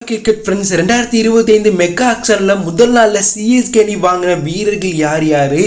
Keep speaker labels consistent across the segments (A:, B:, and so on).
A: Cricket friends 2025 mega ஆக்ஷன்ல முதல் நாளில் CSK அணி வாங்கின வீரர்கள் யார் யார்,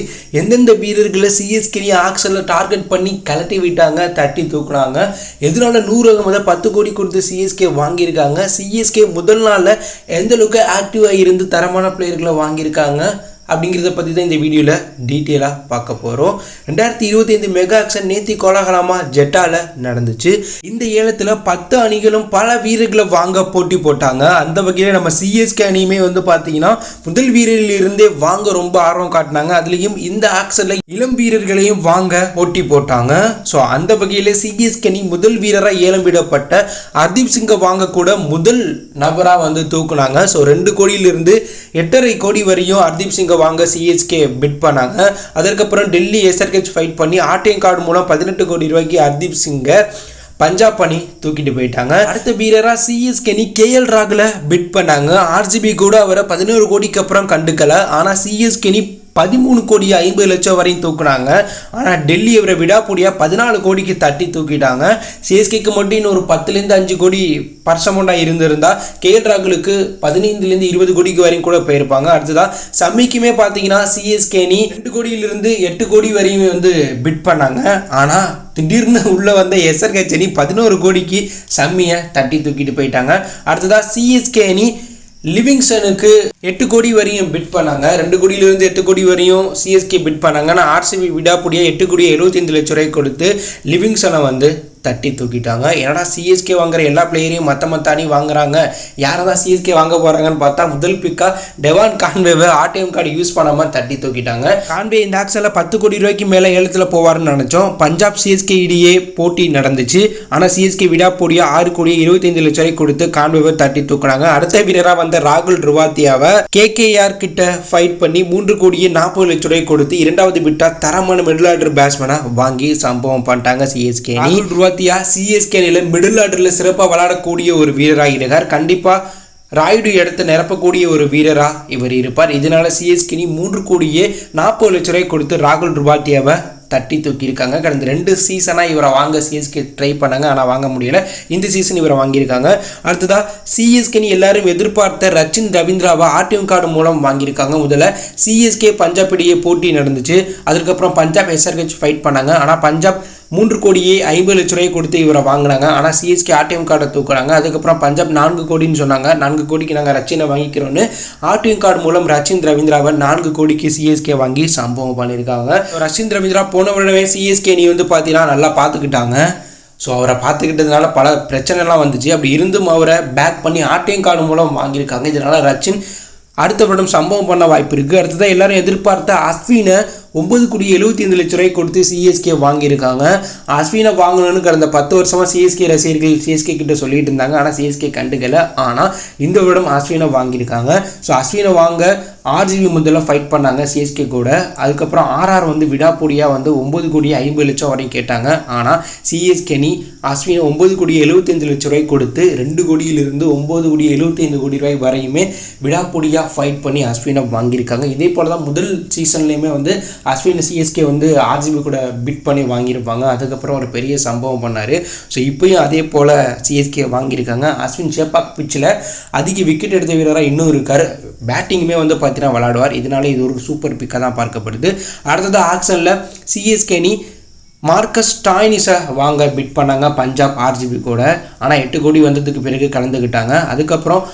A: எந்தெந்த வீரர்களை சிஎஸ்கே அணி ஆக்ஷனில் டார்கெட் பண்ணி கலட்டி விட்டாங்க, தட்டி தூக்குனாங்க, எதனால 100 10 கோடி கொடுத்து சிஎஸ்கே வாங்கியிருக்காங்க, சிஎஸ்கே முதல் நாளில் எந்த அளவுக்கு ஆக்டிவாக இருந்து தரமான பிளேயர்களை வாங்கியிருக்காங்க அப்படிங்கிறத பற்றி தான் இந்த வீடியோவில் டீட்டெயிலாக பார்க்க போகிறோம். 2025 மெகா ஆக்ஷன் நேத்தி கோலாகலமாக ஜெட்டாவில் நடந்துச்சு. இந்த ஏலத்தில் 10 அணிகளும் பல வீரர்களை வாங்க போட்டி போட்டாங்க. அந்த வகையில் நம்ம சிஎஸ்கே அணியுமே பார்த்தீங்கன்னா முதல் வீரரில் இருந்தே வாங்க ரொம்ப ஆர்வம் காட்டினாங்க. அதுலேயும் இந்த ஆக்ஷனில் இளம் வீரர்களையும் வாங்க போட்டி போட்டாங்க. ஸோ அந்த வகையில் சிஎஸ்கே அணி முதல் வீரராக ஏலம் விடப்பட்ட ஹர்தீப் சிங்கை வாங்க கூட முதல் நபராக தூக்குனாங்க. ஸோ 2 கோடியிலிருந்து 8.5 கோடி வரையும் ஹர்தீப் சிங்கை வாங்க சிஎஸ்கே பிட் பண்ணாங்க. அதற்கப்புறம் டெல்லி எஸ்ஆர்ஹெச் ஃபைட் பண்ணி ஆர்டிஎம் கார்டு மூலம் 18 கோடி ரூபாய்க்கு ஹர்தீப் சிங்கை பஞ்சாப் அணி தூக்கிட்டு போயிட்டாங்க. அடுத்த வீரரா சிஎஸ்கே அணி கேஎல் ராகுல பிட் பண்ணாங்க. ஆர்சிபி கூட அவரை 11 கோடிக்கு அப்புறம் கண்டுக்கல. ஆனால் சிஎஸ்கே அணி 13 கோடி 50 லட்சம் வரையும் தூக்குனாங்க. ஆனால் டெல்லி இவரை விடாப்படியா 14 கோடிக்கு தட்டி தூக்கிட்டாங்க. சிஎஸ்கேக்கு மட்டும் இன்னொரு 10லேருந்து 5 கோடி பர்சமௌண்டாக இருந்திருந்தா கேஎல் ராகுலுக்கு 15லேருந்து 20 கோடிக்கு வரையும் கூட போயிருப்பாங்க. அடுத்ததான் சம்மிக்குமே பார்த்தீங்கன்னா சிஎஸ்கே அணி 2 கோடியிலிருந்து 8 கோடி வரையும் பிட் பண்ணாங்க. ஆனால் திடீர்னு உள்ள வந்த எஸ்ஆர்ஹெச் அணி 11 கோடிக்கு சம்மியை தட்டி தூக்கிட்டு போயிட்டாங்க. அடுத்ததான் சிஎஸ்கே அணி லிவிங்ஸ்டனுக்கு 8 கோடி வரையும் பிட் பண்ணாங்க. 2 கோடியிலிருந்து 8 கோடி வரையும் சிஎஸ்கே பிட் பண்ணாங்க. ஆனால் ஆர்சிபி விடாப்படியாக 8 கோடி 75 லட்சம் ரூபாய் கொடுத்து லிவிங்ஸ்டனை தட்டி தூக்கிட்டாங்க. ஏன்னா சிஎஸ்கே வாங்குற எல்லா பிளேயரையும் மற்ற அணி வாங்குறாங்க, யாரை தான் சிஎஸ்கே வாங்க போகிறாங்கன்னு பார்த்தா முதல் பிக்காக டெவான் கான்வேவை ஆர்டிஎம் கார்டு யூஸ் பண்ணாமல் தட்டி தூக்கிட்டாங்க. கான்வே இந்த ஆக்ஷனில் 10 கோடி ரூபாய்க்கு மேலே ஏலத்தில் போவார்னு நினச்சோம். பஞ்சாப் சிஎஸ்கே இடையே போட்டி நடந்துச்சு. ஆனால் சிஎஸ்கே விடாப்படியாக 6 கோடி 25 லட்சம் ரூபாய் கொடுத்து கான்வேவை தட்டி தூக்குனாங்க. அடுத்த வீரராக வந்த ராகுல் ருவாத்தியாவை கேகேஆர் கிட்ட ஃபைட் பண்ணி 3 கோடியே 40 லட்சம் ரூபாய் கொடுத்து 2வது பிட்டா தரமான மிடில் ஆர்டர் பேட்ஸ்மேனை வாங்கி சம்பவம் பண்ணிட்டாங்க சிஎஸ்கே. சிஎஸ்கே அணியில் மிடில் ஆர்டரில் சிறப்பாக விளையாடக்கூடிய ஒரு வீரராக இருக்கார். கண்டிப்பாக ராயுடு இடத்தை நிரப்பக்கூடிய ஒரு வீரராக இவர் இருப்பார். இதனால சிஎஸ்கே அணி 3 கோடியே 40 லட்சம் ரூபாய் கொடுத்து ராகுல் ருவாட்டியாவை தட்டி தூக்கியிருக்காங்க. கடந்த 2 சீசனாக இவரை வாங்க சிஎஸ்கே ட்ரை பண்ணாங்க, ஆனால் வாங்க முடியல. இந்த சீசன் இவரை வாங்கியிருக்காங்க. அடுத்ததாக சிஎஸ்கே அணி எல்லாரும் எதிர்பார்த்த ரச்சின் ரவீந்திராவை ஆர்டிஎம் கார்டு மூலம் வாங்கியிருக்காங்க. முதல்ல சிஎஸ்கே பஞ்சாப் இடையே போட்டி நடந்துச்சு. அதுக்கப்புறம் பஞ்சாப் எஸ்ஆர்ஹெச் ஃபைட் பண்ணாங்க. ஆனால் பஞ்சாப் 3 கோடியே 50 லட்சம் ரூபாய் கொடுத்து இவரை வாங்கினாங்க. ஆனால் சிஎஸ்கே ஆர்டிஎம் கார்டை தூக்குறாங்க. அதுக்கப்புறம் பஞ்சாப் 4 கோடின்னு சொன்னாங்க. 4 கோடிக்கு நாங்கள் ரச்சினை வாங்கிக்கிறோன்னு ஆர்டிஎம் கார்டு மூலம் ரச்சின் ரவீந்திராவை 4 கோடிக்கு சிஎஸ்கே வாங்கி சம்பவம் பண்ணியிருக்காங்க. ரச்சின் ரவீந்திரா போன உடனே சிஎஸ்கே அணி பார்த்தீங்கன்னா நல்லா பார்த்துக்கிட்டாங்க. ஸோ அவரை பார்த்துக்கிட்டதுனால பல பிரச்சனைலாம் வந்துச்சு. அப்படி இருந்தும் அவரை பேக் பண்ணி ஆர்டிஎம் கார்டு மூலம் வாங்கியிருக்காங்க. இதனால் ரச்சின் அடுத்த வருடம் சம்பவம் பண்ண வாய்ப்பு இருக்குது. அடுத்ததான் எல்லாரும் எதிர்பார்த்த அஸ்வினை 9 கோடி 75 லட்சம் ரூபாய் கொடுத்து சிஎஸ்கே வாங்கியிருக்காங்க. அஸ்வினை வாங்கணும்னு கடந்த 10 வருஷமாக சிஎஸ்கே ரசிகர்கள் சிஎஸ்கே கிட்ட சொல்லிட்டு இருந்தாங்க. ஆனால் சிஎஸ்கே கண்டுக்கல. ஆனால் இந்த வருடம் அஸ்வினை வாங்கியிருக்காங்க. ஸோ அஸ்வினை வாங்க ஆர்சிபி முதல்ல ஃபைட் பண்ணாங்க சிஎஸ்கே கூட. அதுக்கப்புறம் ஆர்ஆர் விடாப்படியாக 9 கோடி 50 லட்சம் வரையும் கேட்டாங்க. ஆனால் சிஎஸ்கே அணி அஸ்வினை 9 கோடி 75 லட்சம் ரூபாய் கொடுத்து 2 கோடியிலிருந்து 9 கோடி 75 கோடி ரூபாய் வரையுமே விடாப்படியாக ஃபைட் பண்ணி அஸ்வினை வாங்கியிருக்காங்க. இதே போல் தான் முதல் சீசன்லேயுமே அஸ்வின் சிஎஸ்கே ஆர்சிபி கூட பிட் பண்ணி வாங்கியிருப்பாங்க. அதுக்கப்புறம் ஒரு பெரிய சம்பவம் பண்ணார். ஸோ இப்போயும் அதே போல் சிஎஸ்கே வாங்கியிருக்காங்க. அஸ்வின் சேப்பாக் பிச்சில் அதிக விக்கெட் எடுத்த வீரராக இன்னும் இருக்கார். பேட்டிங்குமே பார்த்தீங்கன்னா விளையாடுவார். இதனால இது ஒரு சூப்பர் பிக்காக தான் பார்க்கப்படுது. அடுத்தது ஆக்ஷனில் சிஎஸ்கே அணி மார்க்கஸ் ஸ்டாய்னிஸை வாங்க பிட் பண்ணாங்க பஞ்சாப் ஆர்சிபி கூட. ஆனால் 8 கோடி வந்ததுக்கு பிறகு கலந்துக்கிட்டாங்க. அதுக்கப்புறம்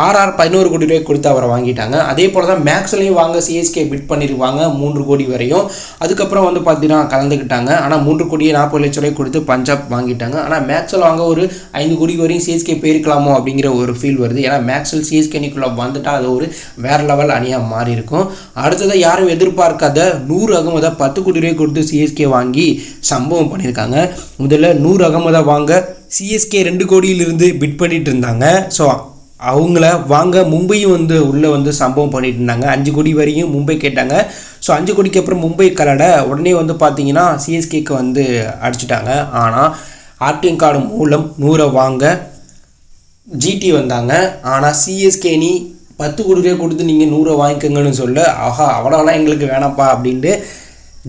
A: ஆர்ஆர் 11 கோடி ரூபாய் கொடுத்து அவரை வாங்கிட்டாங்க. அதே போல் தான் மேக்ஸ்லையும் வாங்க சிஎஸ்கே பிட் பண்ணியிருப்பாங்க 3 கோடி வரையும். அதுக்கப்புறம் பார்த்தீங்கன்னா கலந்துக்கிட்டாங்க. ஆனால் 3 கோடியே 40 லட்சம் ரூபாய் கொடுத்து பஞ்சாப் வாங்கிட்டாங்க. ஆனால் மேக்ஸ்வெல் வாங்க ஒரு 5 கோடி வரையும் சிஎஸ்கே போயிருக்கலாமோ அப்படிங்கிற ஒரு ஃபீல் வருது. ஏன்னா மேக்ஸ்வெல் சிஎஸ்கே அணிக்குள்ளே வந்துட்டால் அது ஒரு வேறு லெவல் அணியாக மாறி இருக்கும். அடுத்ததாக யாரும் எதிர்பார்க்காத நூர் அகமதை 10 கோடி ரூபாய் கொடுத்து சிஎஸ்கே வாங்கி சம்பவம் பண்ணியிருக்காங்க. முதல்ல நூர் அகமதை வாங்க சிஎஸ்கே 2 கோடியிலிருந்து பிட் பண்ணிட்டு இருந்தாங்க. ஸோ அவங்கள வாங்க மும்பையும் உள்ளே சம்பவம் பண்ணிட்டு இருந்தாங்க. 5 கோடி வரையும் மும்பை கேட்டாங்க. ஸோ 5 கோடிக்கு அப்புறம் மும்பை கலட உடனே பார்த்தீங்கன்னா சிஎஸ்கேக்கு அடிச்சிட்டாங்க. ஆனால் ஆர்டிஎம் கார்டு மூலம் 100 வாங்க ஜிடி வந்தாங்க. ஆனால் சிஎஸ்கே அணி 10 கோடி ரூபாய் கொடுத்து நீங்கள் 100 வாங்கிக்கோங்கன்னு சொல்ல, ஆஹா அவ்வளோலாம் எங்களுக்கு வேணாம்ப்பா அப்படின்ட்டு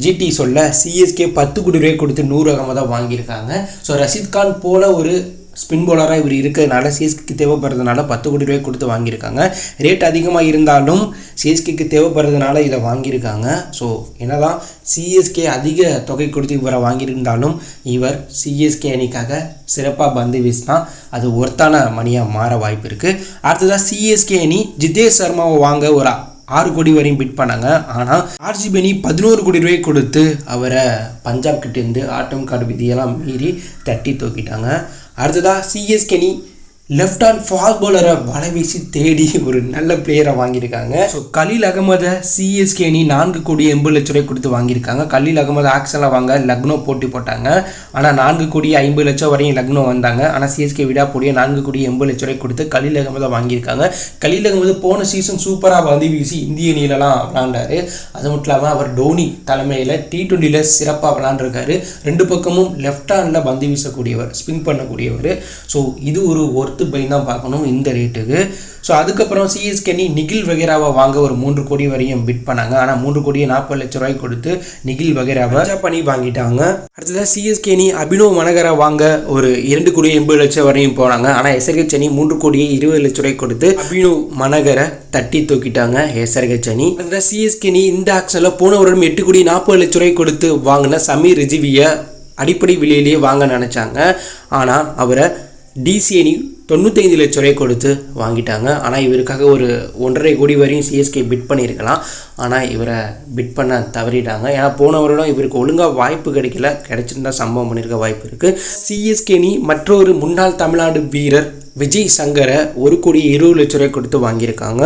A: ஜிடி சொல்ல சிஎஸ்கே 10 கோடி ரூபாய் கொடுத்து நூர் அகமதை வாங்கியிருக்காங்க. ஸோ ரஷீத் கான் போல ஒரு ஸ்பின் பவுலராக இவர் இருக்கிறதுனால சிஎஸ்கேக்கு தேவைப்படுறதுனால 10 கோடி ரூபாய் கொடுத்து வாங்கியிருக்காங்க. ரேட் அதிகமாக இருந்தாலும் சிஎஸ்கேக்கு தேவைப்படுறதுனால இதை வாங்கியிருக்காங்க. ஸோ என்னதான் சிஎஸ்கே அதிக தொகை கொடுத்து இவரை வாங்கியிருந்தாலும் இவர் சிஎஸ்கே அணிக்காக சிறப்பாக பந்து வீசினா அது ஒர்த்தான மணியாக மாற வாய்ப்பு இருக்குது. அடுத்ததாக சிஎஸ்கே அணி ஜிதேஷ் சர்மாவை வாங்க ஒரு 6 கோடி வரையும் பிட் பண்ணாங்க. ஆனால் ஆர்சிபி அணி 11 கோடி ரூபாய் கொடுத்து அவரை பஞ்சாப் கிட்டேருந்து ஆட்டம் கார்டு விதியெல்லாம் மீறி தட்டி தூக்கிட்டாங்க. அடுத்ததாக சிஎஸ்கே அணி லெஃப்ட் ஹேண்ட் ஃபாஸ்ட் பவுலரை வலை வீசி தேடி ஒரு நல்ல பிளேயரை வாங்கியிருக்காங்க. ஸோ கலீல் அகமதை சிஎஸ்கே அணி 4 கோடி 80 லட்ச ரூபாய் கொடுத்து வாங்கியிருக்காங்க. கலீல் அகமது ஆக்ஷனில் வாங்க லக்னோ போட்டி போட்டாங்க. ஆனால் 4 கோடி 50 லட்சம் வரையும் லக்னோ வந்தாங்க. ஆனால் சிஎஸ்கே விடாப்போடிய 4 கோடி 80 லட்ச ரூபாய் கொடுத்து கலீல் அகமதை வாங்கியிருக்காங்க. கலீல் அகமது போன சீசன் சூப்பராக வந்து வீசி இந்திய அணியிலலாம் விளாண்டாரு. அது மட்டும் இல்லாமல் அவர் டோனி தலைமையில் T20 சிறப்பாக விளாண்டுருக்காரு. 2 பக்கமும் லெஃப்ட் ஹேண்டில் பந்து வீசக்கூடியவர், ஸ்பின் பண்ணக்கூடியவர். ஸோ இது ஒரு பை தான் பார்க்கணும் இந்த ரேட்டுக்கு. ஸோ அதுக்கப்புறம் சிஎஸ்கே அணி நிகில் வகேராவை வாங்க ஒரு 3 கோடி வரையும் பிட் பண்ணாங்க. ஆனால் 3 கோடி 40 லட்ச ரூபாய் கொடுத்து நிகில் வகேராவை பஞ்சாப் அணி வாங்கிட்டாங்க. அடுத்ததாக சிஎஸ்கே அணி அபினவ் மனகரை வாங்க ஒரு 2 கோடி 80 லட்சம் வரையும் போனாங்க. ஆனால் எஸ்ஆர்ஹெச் அணி 3 கோடி 20 லட்ச ரூபாய் கொடுத்து அபினவ் மனகரை தட்டி தூக்கிட்டாங்க எஸ்ஆர்ஹெச் அணி. அடுத்ததாக சிஎஸ்கே அணி இந்த ஆக்ஷனில் போன வருடம் 8 கோடி 40 லட்ச ரூபாய் கொடுத்து வாங்கின சமீர் ரிஜிவியை அடிப்படை விலையிலேயே வாங்க நினச்சாங்க. ஆனால் அவரை டிசி அணி 95 லட்ச ரூபாய் கொடுத்து வாங்கிட்டாங்க. ஆனால் இவருக்காக ஒரு 1.5 கோடி வரையும் சிஎஸ்கே பிட் பண்ணியிருக்கலாம். ஆனால் இவரை பிட் பண்ண தவறிட்டாங்க. ஏன்னா போன வருடம் இவருக்கு ஒழுங்காக வாய்ப்பு கிடைச்சிருந்தா சம்பவம் பண்ணியிருக்க வாய்ப்பு இருக்குது. சிஎஸ்கே அணி மற்றொரு முன்னாள் தமிழ்நாடு வீரர் விஜய் சங்கரை 1 கோடி 20 லட்ச ரூபாய் கொடுத்து வாங்கியிருக்காங்க.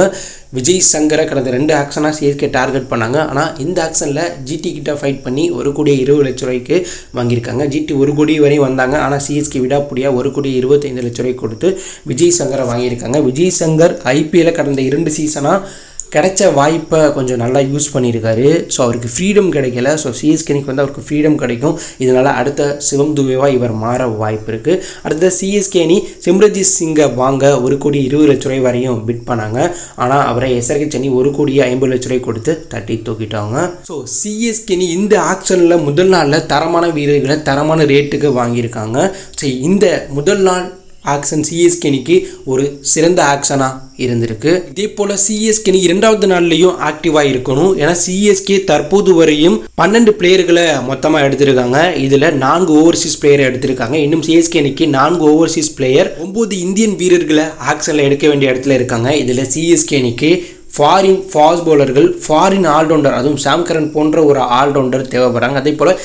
A: விஜய் சங்கரை கடந்த 2 ஆக்ஷனாக சிஎஸ்கே டார்கெட் பண்ணாங்க. ஆனால் இந்த ஆக்ஷனில் ஜிடி கிட்ட ஃபைட் பண்ணி 1 கோடி 20 லட்ச ரூபாய்க்கு வாங்கியிருக்காங்க. ஜிடி 1 கோடி வரையும் வந்தாங்க. ஆனால் சிஎஸ்கே விடாப்படியாக 1 கோடி 25 லட்ச ரூபாய் கொடுத்து விஜய் சங்கரை வாங்கியிருக்காங்க. விஜய் சங்கர் ஐபிஎல்ல கடந்த 2 சீசனாக கிடைச்ச வாய்ப்பை கொஞ்சம் நல்லா யூஸ் பண்ணியிருக்காரு. ஸோ அவருக்கு ஃப்ரீடம் கிடைக்கல. ஸோ சிஎஸ்கேனிக்கு வந்து அவருக்கு ஃப்ரீடம் கிடைக்கும். இதனால் அடுத்த சிவம் துபேவாக இவர் மாற வாய்ப்பு இருக்குது. அடுத்த சிஎஸ்கே அணி சிம்ரஜித் சிங்கை வாங்க 1 கோடி 20 லட்ச ரூபாய் வரையும் பிட் பண்ணாங்க. ஆனால் அவரை எஸ்ஆர்ஹெச் அணி 1 கோடி 50 லட்ச ரூபாய் கொடுத்து தட்டி தூக்கிட்டாங்க. ஸோ சிஎஸ்கே அணி இந்த ஆக்ஷனில் முதல் நாளில் தரமான வீரர்களை தரமான ரேட்டுக்கு வாங்கியிருக்காங்க. ஸோ இந்த முதல் நாள் ஆக்ஷன் சிஎஸ்கே அணிக்கு ஒரு சிறந்த ஆக்ஷனாக இருந்திருக்கு. இதே போல் சிஎஸ்கே அணி 2வது நாள்லையும் ஆக்டிவாக இருக்கணும். ஏன்னா சிஎஸ்கே தற்போது வரையும் 12 பிளேயர்களை மொத்தமாக எடுத்திருக்காங்க. இதில் 4 ஓவர்சீஸ் பிளேயரை எடுத்திருக்காங்க. இன்னும் சிஎஸ்கே அணிக்கு 4 ஓவர்சீஸ் பிளேயர் 9 இந்தியன் வீரர்களை ஆக்ஷனில் எடுக்க வேண்டிய இடத்துல இருக்காங்க. இதில் சிஎஸ்கே அணிக்கு ஃபாரின் ஃபாஸ்ட் பவுலர்கள், ஃபாரின் ஆல்ரவுண்டர், அதுவும் சாம் கரன் போன்ற ஒரு ஆல்ரவுண்டர் தேவைப்படுறாங்க. அதே போல்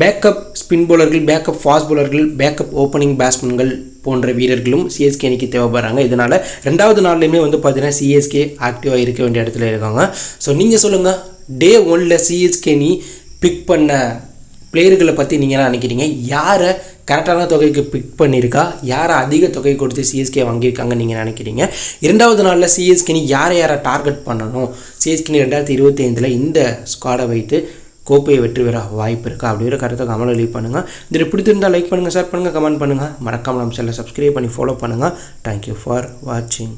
A: பேக்கப் ஸ்பின் பவுலர்கள், பேக்கப் ஃபாஸ்ட் பவுலர்கள், பேக்கப் ஓப்பனிங் பேட்ஸ்மேன்கள் போன்ற வீரர்களும் சிஎஸ்கே அணிக்கு தேவைப்படுறாங்க. இதனால் 2வது நாள்லையுமே வந்து பார்த்தீங்கன்னா சிஎஸ்கே ஆக்டிவாக இருக்க வேண்டிய இடத்துல இருக்காங்க. ஸோ நீங்கள் சொல்லுங்கள், டே 1ல் சிஎஸ்கே அணி பிக் பண்ண பிளேயர்களை பற்றி நீங்கள் என்ன நினைக்கிறீங்க? யாரை கரெக்டான தொகைக்கு பிக் பண்ணியிருக்கா, யாரை அதிக தொகை கொடுத்து சிஎஸ்கே வாங்கியிருக்காங்க நீங்கள் நினைக்கிறீங்க? 2வது நாளில் சிஎஸ்கே அணி யாரை டார்கெட் பண்ணணும்? சிஎஸ்கே அணி 2025 இந்த ஸ்குவாடை வைத்து கோப்பையை வெற்றி பெற வாய்ப்பு இருக்கா அப்படிங்கிற கருத்தை கமெண்ட் லீவ் பண்ணுங்கள். இதில் பிடித்திருந்தால் லைக் பண்ணுங்கள், ஷேர் பண்ணுங்கள், கமெண்ட் பண்ணுங்கள். மறக்காமல் நம்ம சேனலை சப்ஸ்கிரைப் பண்ணி ஃபாலோ பண்ணுங்கள். தேங்க்யூ ஃபார் வாட்சிங்.